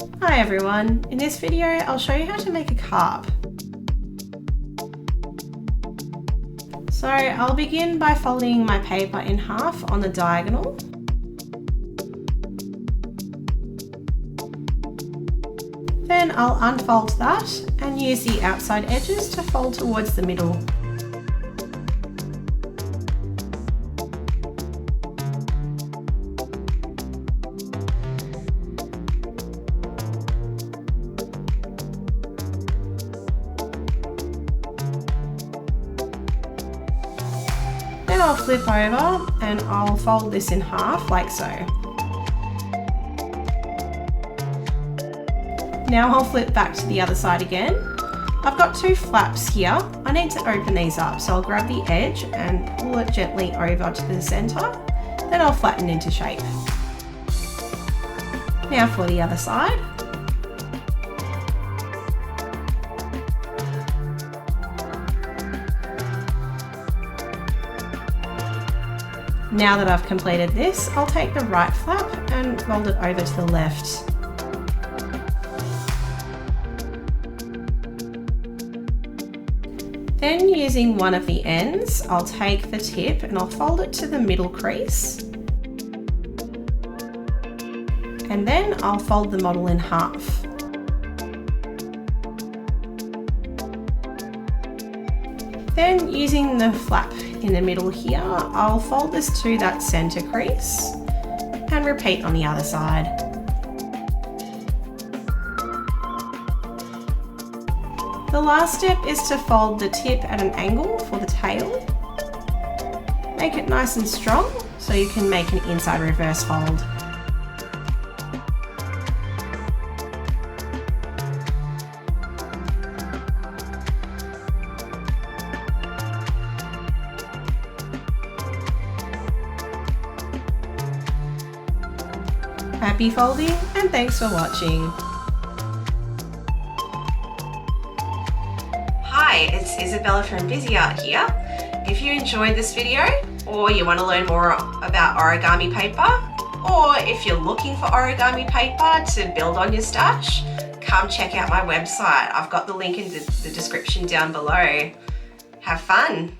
Hi everyone, in this video I'll show you how to make a carp. So I'll begin by folding my paper in half on the diagonal. Then I'll unfold that and use the outside edges to fold towards the middle. Then I'll flip over and I'll fold this in half like so. Now I'll flip back to the other side again. I've got two flaps here. I need to open these up, so I'll grab the edge and pull it gently over to the center. Then I'll flatten into shape. Now for the other side. Now that I've completed this, I'll take the right flap and fold it over to the left. Then using one of the ends, I'll take the tip and I'll fold it to the middle crease. And then I'll fold the model in half. Then using the flap in the middle here, I'll fold this to that center crease and repeat on the other side. The last step is to fold the tip at an angle for the tail. Make it nice and strong so you can make an inside reverse fold. Happy folding and thanks for watching. Hi, it's Isabella from Bizzi Art here. If you enjoyed this video or you want to learn more about origami paper, or if you're looking for origami paper to build on your stash, come check out my website. I've got the link in the description down below. Have fun!